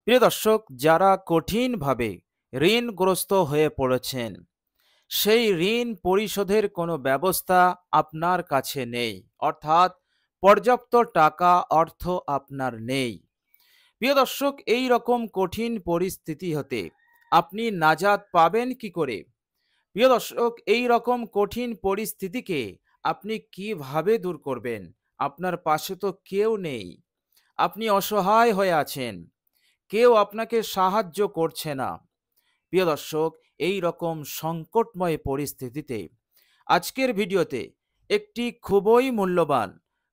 প্রিয় দর্শক, যারা কঠিনভাবে ঋণগ্রস্ত হয়ে পড়েছেন, সেই ঋণ পরিশোধের কোনো ব্যবস্থা আপনার কাছে নেই, অর্থাৎ পর্যাপ্ত টাকা অর্থ আপনার নেই। প্রিয় দর্শক, এই রকম কঠিন পরিস্থিতি হতে আপনি নাজাত পাবেন কি করে? প্রিয় দর্শক, এই রকম কঠিন পরিস্থিতিকে আপনি কিভাবে দূর করবেন? আপনার পাশে তো কেউ নেই, আপনি অসহায় হয়ে আছেন, কেউ আপনাকে সাহায্য করছে না। প্রিয় দর্শক, এই রকম সংকটময় পরিস্থিতিতে আজকের ভিডিওতে একটি খুবই মূল্যবান,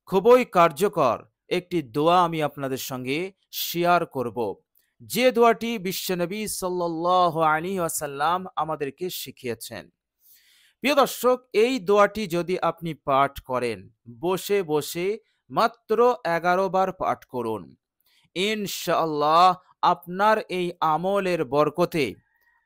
খুবই কার্যকর একটি দোয়া আমি আপনাদের সঙ্গে শেয়ার করব, যে দোয়াটি বিশ্বনবী সাল্লাল্লাহু আলাইহি ওয়াসাল্লাম আমাদেরকে শিখিয়েছেন। প্রিয় দর্শক, এই দোয়াটি যদি আপনি পাঠ করেন, বসে বসে মাত্র 11 বার পাঠ করুন, ইনশাআল্লাহ আপনার এই আমলের বরকতে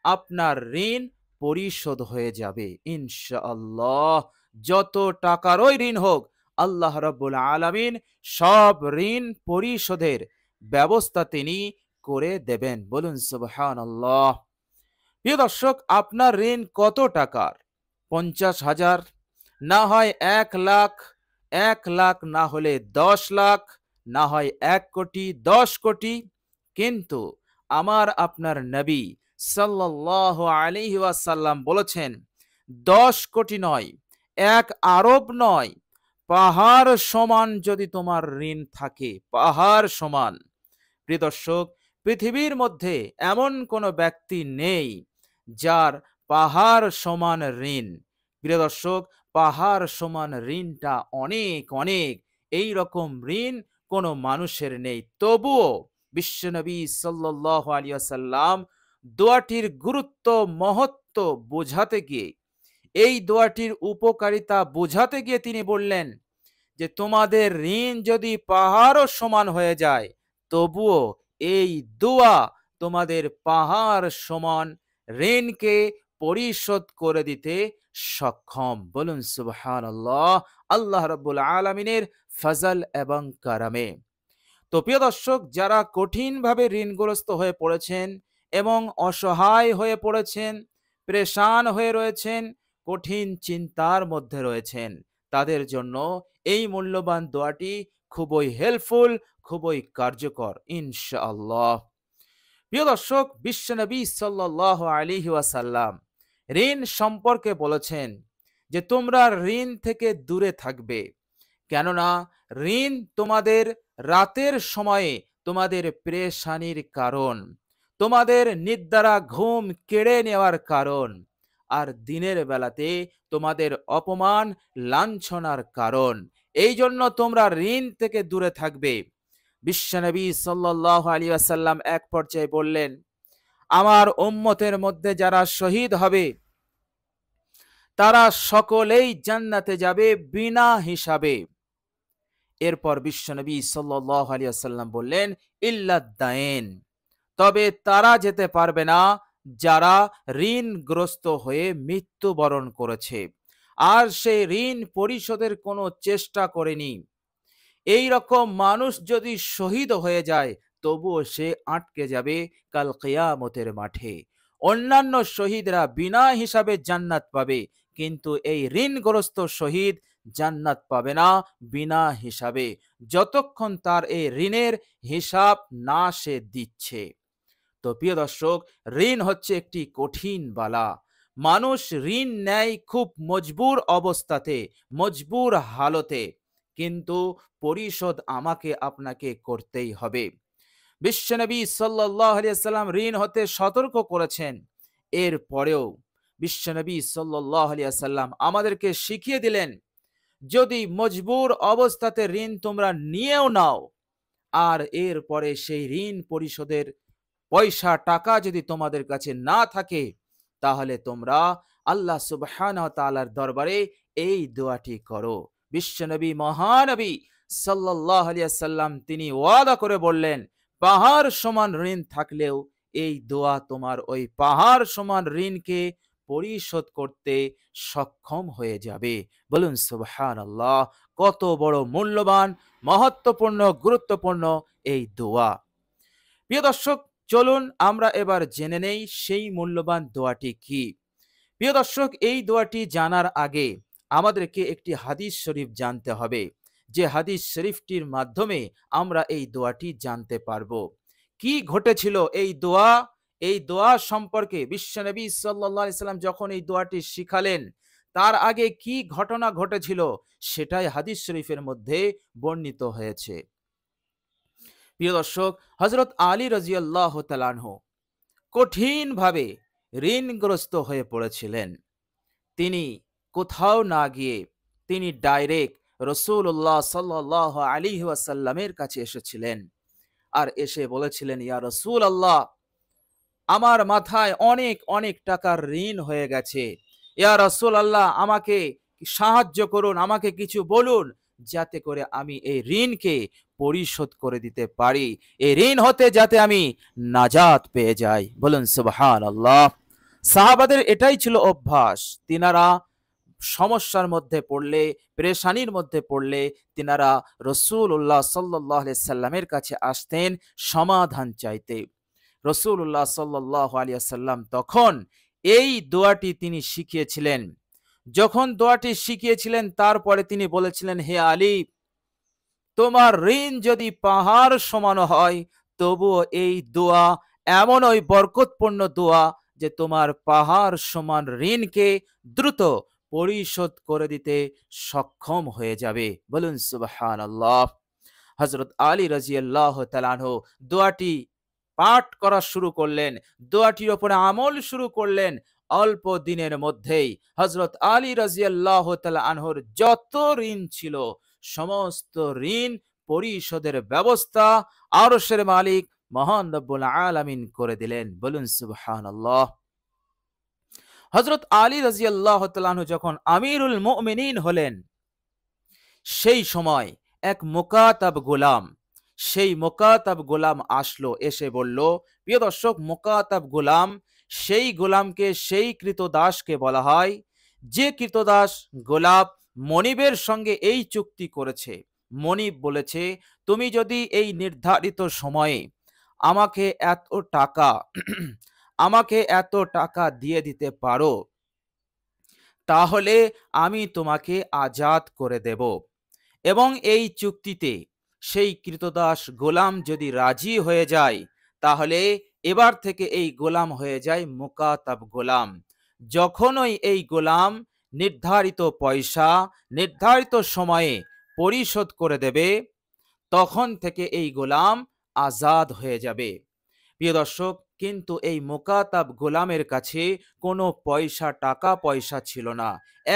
আপনার ঋণ পরিশোধ হয়ে যাবে ইনশাআল্লাহ। যত টাকারই ঋণ হোক, আল্লাহ রাব্বুল আলামিন সব ঋণ পরিশোধের ব্যবস্থা তিনি করে দেবেন। বলুন সুবহানাল্লাহ। প্রিয় দর্শক, আপনার ঋণ কত টাকার? 50,000, না হয় 1 লাখ, 1 লাখ না হলে 10 লাখ, না হয় 1 কোটি, 10 কোটি। কিন্তু আমার আপনার নবী সাল্লাল্লাহু আলাইহি ওয়াসাল্লাম বলেছেন, 10 কোটি নয়, 1 আরব নয়, পাহাড় সমান যদি তোমার ঋণ থাকে, পাহাড় সমান। প্রিয় দর্শক, পৃথিবীর মধ্যে এমন কোনো ব্যক্তি নেই যার পাহাড় সমান ঋণ। প্রিয় দর্শক, পাহাড় সমান ঋণটা অনেক অনেক, এই রকম ঋণ কোনো মানুষের নেই। তবুও বিশ্বনবী সাল্লাল্লাহু আলাইহি ওয়াসাল্লাম দোয়াটির গুরুত্ব মহত্ব বোঝাতে গিয়ে, এই দোয়াটির উপকারিতা বোঝাতে গিয়ে তিনি বললেন যে তোমাদের ঋণ যদি পাহাড়ও সমান হয়ে যায়, তবুও এই দোয়া তোমাদের পাহাড় সমান ঋণকে পরিশোধ করে দিতে সক্ষম। বলুন সুবহানাল্লাহ। আল্লাহ রাব্বুল আলামিনের ফজল এবং কারামে। তো প্রিয় দর্শক, যারা কঠিনভাবে ঋণগ্রস্ত হয়ে পড়েছেন এবং অসহায় হয়ে পড়েছেন, পেরেশান হয়ে রয়েছেন, কঠিন চিন্তার মধ্যে রয়েছেন, তাদের জন্য এই মূল্যবান দোয়াটি খুবই হেল্পফুল, খুবই কার্যকর ইনশাআল্লাহ। প্রিয় দর্শক, বিশ্বনবী সাল্লাল্লাহু আলাইহি ওয়াসাল্লাম ঋণ সম্পর্কে বলেছেন যে তোমরা ঋণ থেকে দূরে থাকবে, কেননা ঋণ তোমাদের রাতের সময়ে তোমাদের পেরেশানির কারণ, তোমাদের নিদ্রা ঘুম কেড়ে নেওয়ার কারণ, আর দিনের বেলাতে তোমাদের অপমান লাঞ্ছনার কারণ। এই জন্য তোমরা ঋণ থেকে দূরে থাকবে। বিশ্বনবী সাল্লাল্লাহু আলাইহি ওয়াসাল্লাম এক পর্যায়ে বললেন, আমার উম্মতের মধ্যে যারা শহীদ হবে তারা সকলেই জান্নাতে যাবে বিনা হিসাবে। এরপর বিশ্বনবী সাল্লাল্লাহু আলাইহি ওয়াসাল্লাম বললেন, ইল্লাদ দায়েন, তবে তারা যেতে পারবে না যারা ঋণগ্রস্ত হয়ে মৃত্যুবরণ করেছে আর সেই ঋণ পরিশোধের কোনো চেষ্টা করেনি। এই রকম মানুষ যদি শহীদ হয়ে যায়, তবুও সে আটকে যাবে কাল কিয়ামতের মাঠে। অন্যান্য শহীদরা বিনা হিসাবে জান্নাত পাবে, কিন্তু এই ঋণগ্রস্ত শহীদ জান্নাত পাবে না বিনা হিসাবে, যতক্ষণ তার এই ঋণের হিসাব না সে দিচ্ছে। তো প্রিয় দর্শক, ঋণ হচ্ছে একটি কঠিন বালা। মানুষ ঋণ নেয় খুব মজবুর অবস্থাতে, মজবুর হালতে, কিন্তু পরিশোধ আমাকে আপনাকে করতেই হবে। বিশ্বনবী সাল্লাল্লাহু আলাইহি ওয়াসাল্লাম ঋণ হতে সতর্ক করেছেন, এর পরেও বিশ্বনবী সাল্লাল্লাহু আলাইহি ওয়াসাল্লাম আমাদেরকে শিখিয়ে দিলেন, যদি মজবুর অবস্থাতে ঋণ তোমরা নিয়েও নাও, আর এর পরে সেই ঋণ পরিশোধের পয়সা টাকা যদি তোমাদের কাছে না থাকে, তাহলে তোমরা আল্লাহ সুবহানাহু ওয়া তাআলার দরবারে এই দোয়াটি করো। বিশ্বনবী মহানবী সাল্লাল্লাহু আলাইহি ওয়াসাল্লাম তিনি ওয়াদা করে বললেন, পাহাড় সমান ঋণ থাকলেও এই দোয়া তোমার ওই পাহাড় সমান ঋণকে পরিশোধ করতে সক্ষম হয়ে যাবে। বলুন সুবহানাল্লাহ। কত বড় মূল্যবান, মহত্বপূর্ণ, গুরুত্বপূর্ণ এই দোয়া। প্রিয় দর্শক, চলুন আমরা এবার জেনে নেই সেই মূল্যবান দোয়াটি কি। প্রিয় দর্শক, এই দোয়াটি জানার আগে আমাদেরকে একটি হাদিস শরীফ জানতে হবে, যে হাদিস শরীফটির মাধ্যমে আমরা এই দোয়াটি জানতে পারব। কি ঘটেছিল এই দোয়া সম্পর্কে বিশ্বনবী সাল্লাল্লাহু আলাইহি সাল্লাম যখন এই দোয়াটি শিখালেন, তার আগে কি ঘটনা ঘটেছিল সেটাই হাদিস শরীফের মধ্যে বর্ণিত হয়েছে। প্রিয় দর্শক, হযরত আলী রাদিয়াল্লাহু তাআলা আনহু কঠিনভাবে ঋণগ্রস্ত হয়ে পড়েছিলেন। তিনি কোথাও না গিয়ে তিনি ডাইরেক্ট রাসূলুল্লাহ সাল্লাল্লাহু আলাইহি ওয়াসাল্লামের কাছে এসেছিলেন, আর এসে বলেছিলেন, ইয়া রাসূলুল্লাহ, আমার মাথায় অনেক অনেক টাকার ঋণ হয়ে গেছে। ইয়া রাসূলুল্লাহ, আমাকে সাহায্য করুন, আমাকে কিছু বলুন যাতে করে আমি এই ঋণকে পরিশোধ করে দিতে পারি, এই ঋণ হতে যাতে আমি নাজাত পেয়ে যাই। বলুন সুবহানাল্লাহ। সাহাবাদের এটাই ছিল অভ্যাস। তিনারা সমস্যার মধ্যে পড়লে, পেরেশানির মধ্যে পড়লে তিনারা রাসূলুল্লাহ সাল্লাল্লাহু আলাইহি সাল্লামের কাছে আসতেন সমাধান চাইতে। রাসূলুল্লাহ সাল্লাল্লাহু আলাইহি ওয়াসাল্লাম তখন এই দোয়াটি তিনি শিখিয়েছিলেন। যখন দোয়াটি শিখিয়েছিলেন, তারপরে তিনি বলেছিলেন, হে আলী, তোমার ঋণ যদি পাহাড় সমান হয়, তবুও এই দোয়া এমন ওই বরকতপূর্ণ দোয়া যে তোমার পাহাড় সমান ঋণকে দ্রুত পরিশোধ করে দিতে সক্ষম হয়ে যাবে। বলুন সুবহানাল্লাহ। হযরত আলী রাদিয়াল্লাহু তাআলা আনহু দোয়াটি পাঠ করা শুরু করলেন, দোয়াটির উপরে আমল শুরু করলেন। অল্প দিনের মধ্যেই হযরত আলী রাদিয়াল্লাহু তাআলা আনহুর যত ঋণ ছিল সমস্ত ঋণ পরিশোধের ব্যবস্থা আরশের মালিক মহান রব্বুল আলামিন করে দিলেন। বলুন সুবহানাল্লাহ। হযরত আলী রাদিয়াল্লাহু তাআলা আনহু যখন আমিরুল মুমিনিন হলেন, সেই সময় এক মোকাতাব গোলাম আসলো, এসে বলল, প্রিয় দর্শক, মোকাতাব গোলাম সেই গোলামকে, সেই কৃতদাসকে বলা হয় যে কৃতদাস গোলাম মনিবের সঙ্গে এই চুক্তি করেছে। মনিব বলেছে, তুমি যদি এই নির্ধারিত সময়ে আমাকে এত টাকা আমাকে এত টাকা দিয়ে দিতে পারো, তাহলে আমি তোমাকে আজাদ করে দেব। এবং এই চুক্তিতে সেই কৃতদাস গোলাম যদি রাজি হয়ে যায়, তাহলে এবার থেকে এই গোলাম হয়ে যায় মুকাতাব গোলাম। যখনই এই গোলাম নির্ধারিত পয়সা নির্ধারিত সময়ে পরিশোধ করে দেবে, তখন থেকে এই গোলাম আজাদ হয়ে যাবে। প্রিয় দর্শক, কিন্তু এই মুকাতাব গোলামের কাছে কোনো টাকা পয়সা ছিল না,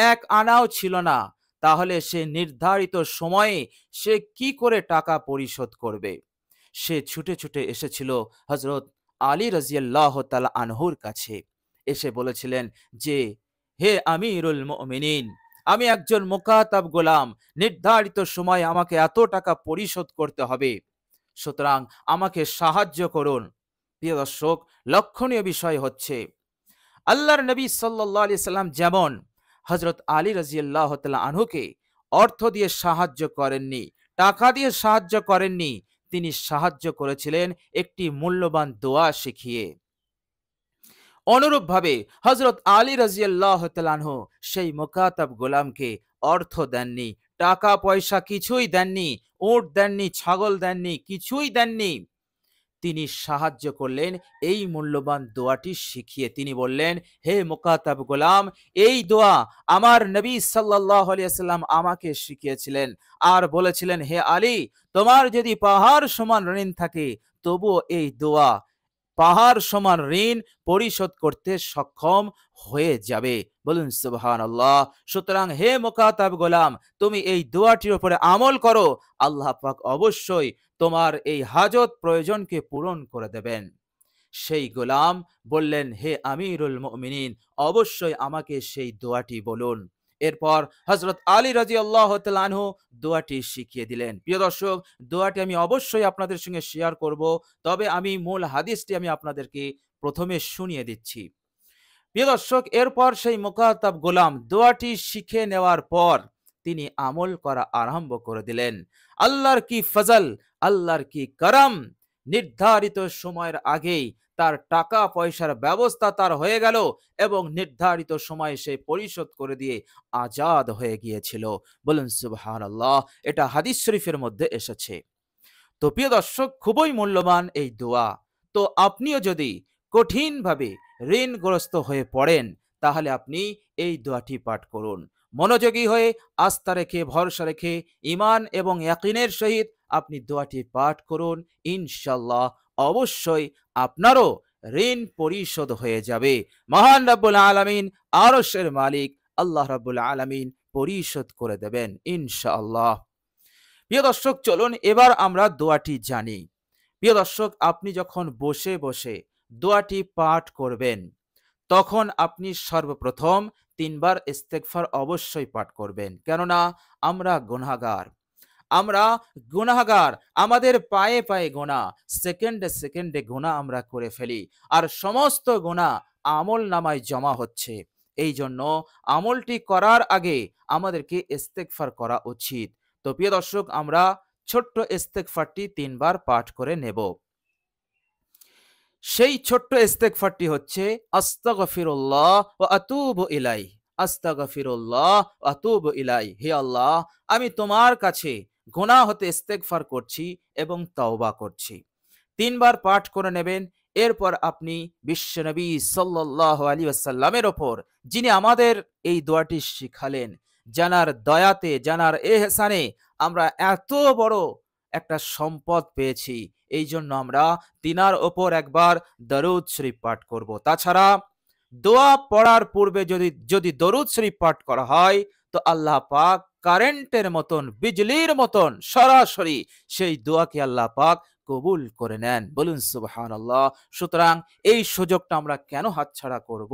এক আনাও ছিল না। তাহলে সে নির্ধারিত সময়ে সে কি করে টাকা পরিশোধ করবে? সে ছুটে ছুটে এসেছিল হযরত আলী রাদিয়াল্লাহু তাআলা আনহুর কাছে। এসে বলেছিলেন যে, হে আমিরুল মুমিনিন, আমি একজন মুকাতাব গোলাম, নির্ধারিত সময়ে আমাকে এত টাকা পরিশোধ করতে হবে, সুতরাং আমাকে সাহায্য করুন। প্রিয় দর্শক, লক্ষণীয় বিষয় হচ্ছে, আল্লাহর নবী সাল্লাল্লাহু আলাইহি সাল্লাম যেমন হযরত আলী রাদিয়াল্লাহু তাআলা আনহুকে অর্থ দিয়ে সাহায্য করেননি, টাকা দিয়ে সাহায্য করেননি, তিনি সাহায্য করেছিলেন একটি মূল্যবান দোয়া শিখিয়ে। অনুরূপভাবে হযরত আলী রাদিয়াল্লাহু তাআলা আনহু সেই মুকাতাব গোলামকে অর্থ দেননি, টাকা পয়সা কিছুই দেননি, উট দেননি, ছাগল দেননি, কিছুই দেননি। তিনি সাহায্য করলেন এই মূল্যবান দোয়াটি শিখিয়ে। তিনি বললেন, হে মুকাতাব গোলাম, এই দোয়া আমার নবী সাল্লাল্লাহু আলাইহি ওয়াসাল্লাম আমাকে শিখিয়েছিলেন, আর বলেছিলেন, হে আলী, তোমার যদি পাহাড় সমান ঋণ থাকে, তবুও এই দোয়া পাহাড় সমান ঋণ পরিশোধ করতে সক্ষম হয়ে যাবে। বলুন সুবহানাল্লাহ। সুতরাং হে মুকাতাব গোলাম, তুমি এই দোয়াটির উপরে আমল করো, আল্লাহ পাক অবশ্যই তোমার এই হাজত প্রয়োজনকে পূরণ করে দেবেন। সেই গোলাম বললেন, হে আমিরুল মুমিনিন, অবশ্যই আমাকে সেই দোয়াটি বলুন। এরপর হযরত আলী রাদিয়াল্লাহু তাআলা আনহু দোয়াটি শিখিয়ে দিলেন। প্রিয় দর্শক, দোয়াটি আমি অবশ্যই আপনাদের সঙ্গে শেয়ার করব, তবে আমি মূল হাদিসটি আমি আপনাদেরকে প্রথমে শুনিয়ে দিচ্ছি। প্রিয় দর্শক, এরপর সেই মুকাতাব গোলাম দোয়াটি শিখে নেওয়ার পর তিনি আমল করা আরম্ভ করে দিলেন। আল্লাহর কি ফজল, আল্লাহর কি করম, নির্ধারিত সময়ের আগেই তার টাকা পয়সার ব্যবস্থা তার হয়ে গেল এবং নির্ধারিত সময়ে সে পরিশোধ করে দিয়ে আজাদ হয়ে গিয়েছিল। বলুন সুবহানাল্লাহ। এটা হাদিস শরীফের মধ্যে এসেছে। তো প্রিয় দর্শক, খুবই মূল্যবান এই দোয়া। তো আপনিও যদি কঠিনভাবে ঋণগ্রস্ত হয়ে পড়েন, তাহলে আপনি এই দোয়াটি পাঠ করুন। মনোযোগী হয়ে, আস্থা রেখে, ভরসা রেখে, ঈমান এবং ইয়াকিনের সহিত আপনি দোয়াটি পাঠ করুন। ইনশাআল্লাহ অবশ্যই আপনারও ঋণ পরিশোধ হয়ে যাবে। মহান রব্বুল আলামিন, আরশের মালিক আল্লাহ রব্বুল আলামিন পরিশোধ করে দেবেন ইনশাআল্লাহ। প্রিয় দর্শক, চলুন এবার আমরা দোয়াটি জানি। প্রিয় দর্শক, আপনি যখন বসে বসে দোয়াটি পাঠ করবেন, তখন আপনি সর্বপ্রথম ৩ বার ইস্তেগফার অবশ্যই পাঠ করবেন। কেননা আমরা গুনাহগার। আমরা গুনাহগার, আমাদের পায়ে পায়ে গুনাহ, সেকেন্ডে সেকেন্ডে গুনাহ আমরা করে ফেলি। আর সমস্ত গুনাহ আমল নামায় জমা হচ্ছে। এই জন্য আমলটি করার আগে আমাদেরকে ইস্তেগফার করা উচিত। তো প্রিয় দর্শক, আমরা ছোট্ট ইস্তেগফারটি ৩ বার পাঠ করে নেব। সেই ছোট্ট ইস্তেগফারটি হচ্ছে আস্তাগফিরুল্লাহ ওয়া আতুবু ইলাইহি। আস্তাগফিরুল্লাহ ওয়া আতুবু ইলাইহি। হে আল্লাহ, আমি তোমার কাছে গুনাহ হতে ইস্তেগফার করছি এবং তওবা করছি। ৩ বার পাঠ করে নেবেন। এরপর আপনি বিশ্বনবী সাল্লাল্লাহু আলাইহি ওয়াসাল্লামের ওপর, যিনি আমাদের এই দোয়াটি শিখালেন, জানার দয়াতে, জানার এহসানে আমরা এত বড় একটা সম্পদ পেয়েছি। এই জন্য আমরা তিনার ওপর একবার দরুদ শরীফ পাঠ করব। তাছাড়া দোয়া পড়ার পূর্বে যদি দরুদ শরীফ পাঠ করা হয়, তো আল্লাহ পাক কারেন্টের মতন, বিজলির মতন সরাসরি সেই দোয়াকে আল্লাহ পাক কবুল করে নেন। বলুন সুবহানাল্লাহ। সুতরাং এই সুযোগটা আমরা কেন হাতছাড়া করব?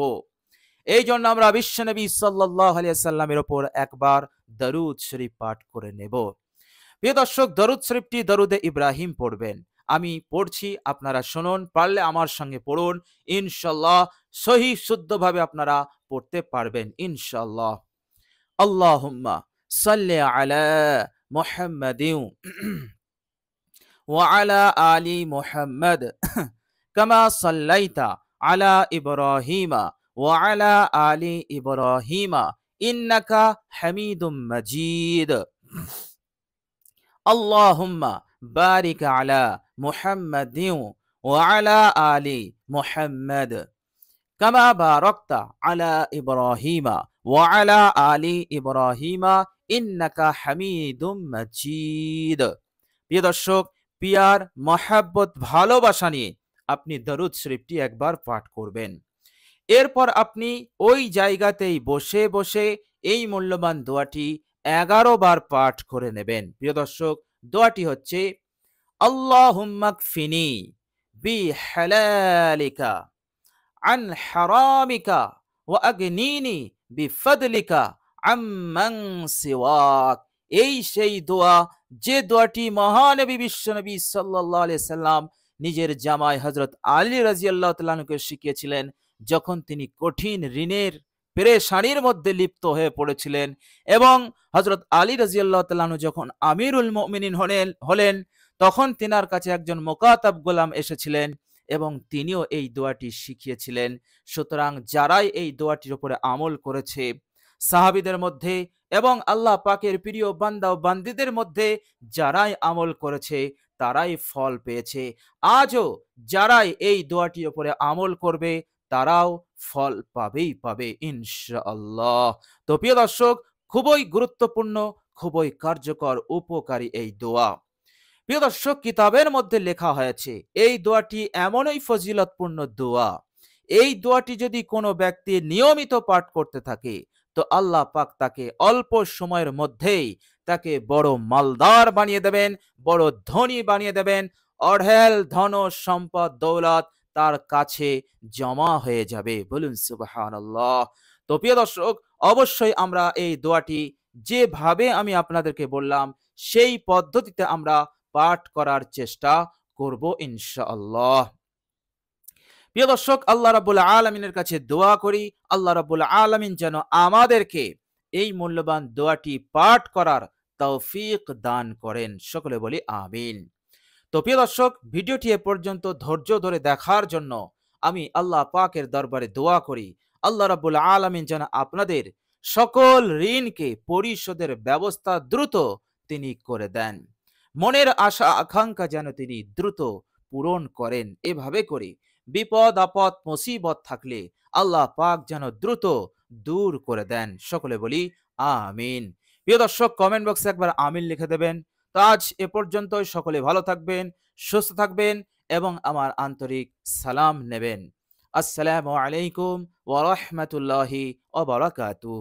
এই জন্য আমরা বিশ্বনবী সাল্লাল্লাহু আলাইহি ওয়াসাল্লামের উপর একবার দরুদ শরীফ পাঠ করে নেব। প্রিয় দর্শক, দরুদ শরীফটি দরুদে ইব্রাহিম পড়বেন। আমি পড়ছি, আপনারা শুনুন, পারলে আমার সঙ্গে পড়ুন। ইনশাআল্লাহ সহি শুদ্ধভাবে আপনারা পড়তে পারবেন ইনশাআল্লাহ। আল্লাহুম্মা সাল্লি আলা মুহাম্মাদিন ওয়া আলা আলি মুহাম্মাদ কামা সাল্লাইতা আলা ইব্রাহিমা ওয়া আলা আলি ইব্রাহিমা ইন্নাকা হামিদুম মাজিদ। আল্লাহুম্মা বারিক আলা মুহাম্মাদিন ওয়া আলা আলি মুহাম্মাদ কামা বারাকতা আলা ইব্রাহিমা ওয়া আলা আলি ইব্রাহিমা ইন্নাকা হামিদুম মাজিদ। প্রিয় দর্শক, পিয়ার মহাব্বত, ভালোবাসা নিয়ে আপনি দরুদ শরীফটি একবার পাঠ করবেন। এরপর আপনি ওই জায়গাতেই বসে বসে এই মূল্যবান দোয়াটি 11 বার পাঠ করে নেবেন। প্রিয় দর্শক, দোয়াটি হচ্ছে আল্লাহুম্মা কফিনি বিহালালিকা আন হারামিকা ওয়া আগনিনি বিফদলিকা আম্মান সিওয়াক। এই সেই দোয়া, যে দোয়াটি মহানবী বিশ্বনবী সাল্লাল্লাহু আলাইহি সাল্লাম নিজের জামাই হযরত আলী রাদিয়াল্লাহু তাআলা আনহুকে শিখিয়েছিলেন, যখন তিনি কঠিন ঋণের পেরেশানির মধ্যে লিপ্ত হয়ে পড়েছিলেন এবং হযরত আলী রাদিয়াল্লাহু তাআলা আনহু যখন আমিরুল মুমিনিন হলেন, তখন তিনার কাছে একজন মুকাতাব গোলাম এসেছিলেন এবং তিনিও এই দোয়াটি শিখিয়েছিলেন। সুতরাং যারাই এই দোয়াটির উপরে আমল করেছে, সাহাবীদের মধ্যে এবং আল্লাহ পাকের প্রিয় বান্দা ও বান্দীদের মধ্যে যারাই আমল করেছে, তারাই ফল পেয়েছে। আজও যারাই এই দোয়াটির উপরে আমল করবে, তারাও ফল পাবেই পাবে ইনশাআল্লাহ। তো প্রিয় দর্শক, খুবই গুরুত্বপূর্ণ, খুবই কার্যকর, উপকারী এই দোয়া। প্রিয় দর্শক, কিতাবের মধ্যে লেখা হয়েছে এই দোয়াটি এমনই ফজিলতপূর্ণ দোয়া, এই দোয়াটি যদি কোনো ব্যক্তি নিয়মিত পাঠ করতে থাকে, তো আল্লাহ পাক তাকে অল্প সময়ের মধ্যেই তাকে বড় মালদার বানিয়ে দেবেন, বড় ধনী বানিয়ে দেবেন। অঢেল ধন সম্পদ দৌলত তার কাছে জমা হয়ে যাবে। বলুন সুবহানাল্লাহ। তো প্রিয় দর্শক, অবশ্যই আমরা এই দোয়াটি যেভাবে আমি আপনাদেরকে বললাম, সেই পদ্ধতিতে আমরা পাঠ করার চেষ্টা করব ইনশাআল্লাহ। প্রিয় দর্শক, আল্লাহ রাব্বুল আলামিনের কাছে দোয়া করি, আল্লাহ রাব্বুল আলামিন যেন আমাদেরকে এই মূল্যবান দোয়াটি পাঠ করার তৌফিক দান করেন। সকলে বলি আমিন। তো প্রিয় দর্শক, ভিডিওটি এ পর্যন্ত ধৈর্য ধরে দেখার জন্য আমি আল্লাহ পাকের দরবারে দোয়া করি, আল্লাহ রাব্বুল আলামিন যেন আপনাদের সকল ঋণকে পরিশোধের ব্যবস্থা দ্রুত তিনি করে দেন। মনের আশা আকাঙ্ক্ষা যেন তিনি দ্রুত পূরণ করেন। এভাবে করে বিপদ আপদ মুসিবত থাকলে আল্লাহ পাক যেন দ্রুত দূর করে দেন। সকলে বলি আমিন। প্রিয় দর্শক, কমেন্ট বক্সে একবার আমিন লিখে দেবেন। তো আজ এ পর্যন্তই। সকলে ভালো থাকবেন, সুস্থ থাকবেন এবং আমার আন্তরিক সালাম নেবেন। আসসালামু আলাইকুম ওয়া রাহমাতুল্লাহি ওয়া বারাকাতুহু।